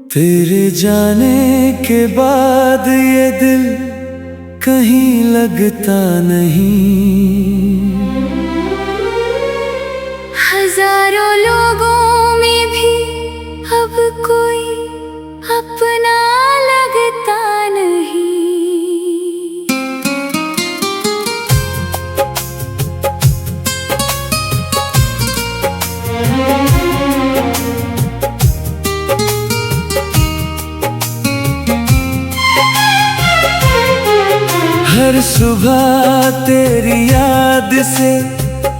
तेरे जाने के बाद ये दिल कहीं लगता नहीं। हजारों लोगों में भी अब कोई अपना लगता नहीं। हर सुबह तेरी याद से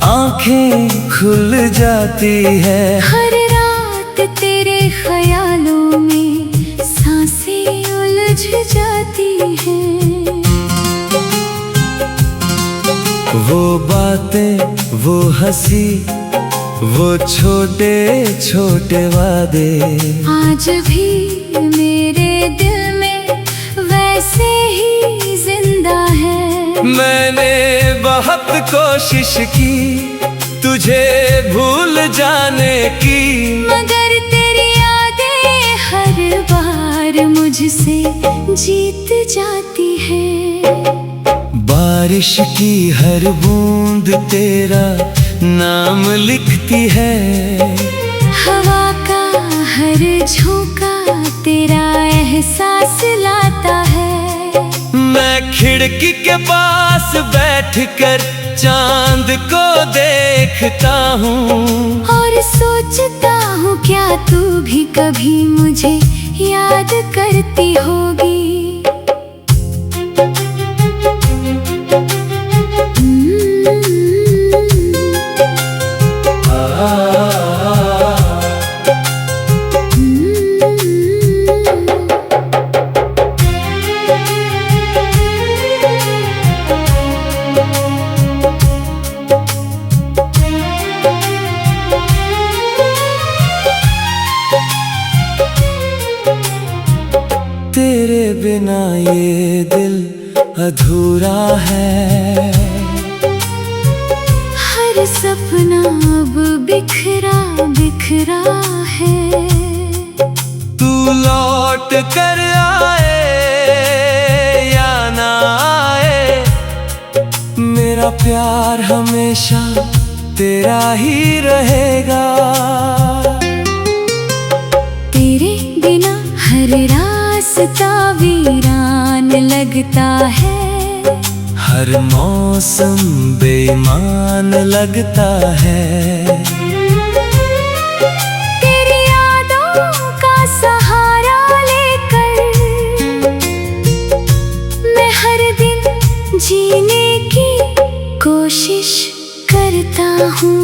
आंखें खुल जाती है। हर रात तेरे ख्यालों में सांसें उलझ जाती हैं। वो बातें, वो हंसी, वो छोटे छोटे वादे आज भी मेरे दिल में वैसे ही जिंदा है। मैंने बहुत कोशिश की तुझे भूल जाने की, मगर तेरी यादें हर बार मुझसे जीत जाती है। बारिश की हर बूंद तेरा नाम लिखती है। हवा का हर झोंका तेरा एहसास लाता है। मैं खिड़की के पास बैठकर चांद को देखता हूँ और सोचता हूँ क्या तू भी कभी मुझे याद करती होगी। तेरे बिना ये दिल अधूरा है। हर सपना अब बिखरा बिखरा है। तू लौट कर आए या ना आए, मेरा प्यार हमेशा तेरा ही रहेगा। तेरे बिना हर रास्ता वीरान लगता है। हर मौसम बेईमान लगता है। तेरी यादों का सहारा लेकर मैं हर दिन जीने की कोशिश करता हूँ।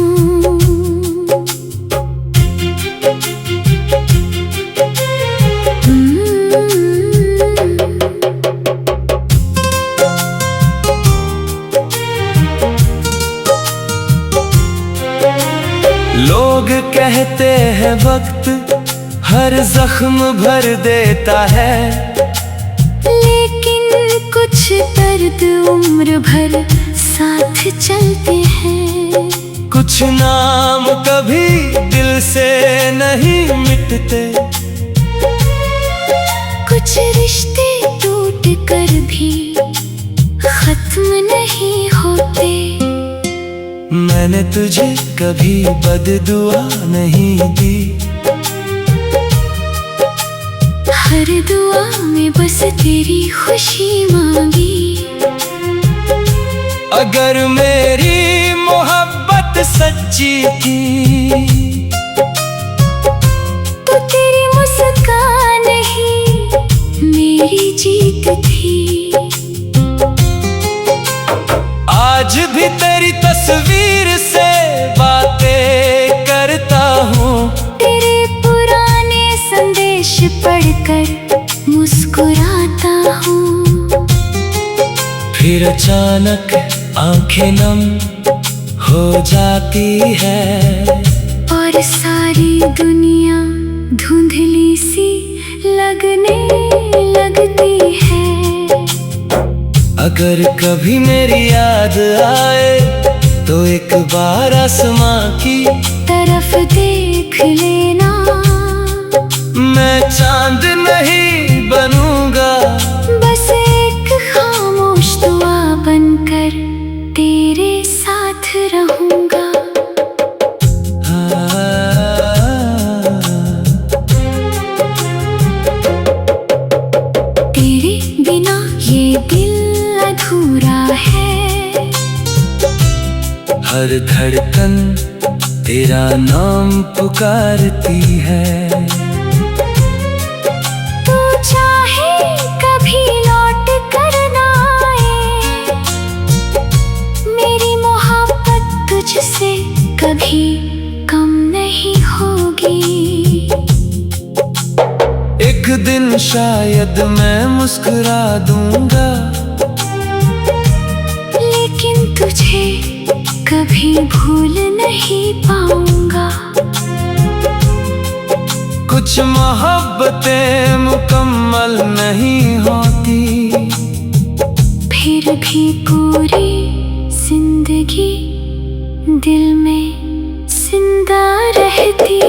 लोग कहते हैं वक्त हर जख्म भर देता है, लेकिन कुछ दर्द उम्र भर साथ चलते हैं। कुछ नाम कभी दिल से नहीं मिटते, कुछ रिश्ते टूट कर भी खत्म नहीं होते। मैंने तुझे कभी बददुआ नहीं दी, हर दुआ में बस तेरी खुशी मांगी। अगर मेरी मोहब्बत सच्ची थी तो तेरी मुस्कान ही मेरी जीत थी। आज भी तेरी तस्वीर से बातें करता हूँ। तेरे पुराने संदेश पढ़कर मुस्कुराता हूँ। फिर अचानक आंखें नम हो जाती है और सारी दुनिया धुंधली सी लगने लगती है। अगर कभी मेरी याद आए तो एक बार आसमां की तरफ देख लेना। मैं चांद नहीं बनूंगा, बस एक खामोश दुआ बनकर तेरे साथ रहूंगा। तेरे बिना ये दिल अधूरा है, हर धड़कन तेरा नाम पुकारती है। तू चाहे कभी लौट कर ना आए, मेरी मोहब्बत तुझसे कभी कम नहीं होगी। एक दिन शायद मैं मुस्कुरा दूंगा, लेकिन तुझे कभी भूल नहीं पाऊंगा। कुछ मोहब्बतें मुकम्मल नहीं होती, फिर भी पूरी जिंदगी दिल में जिंदा रहती।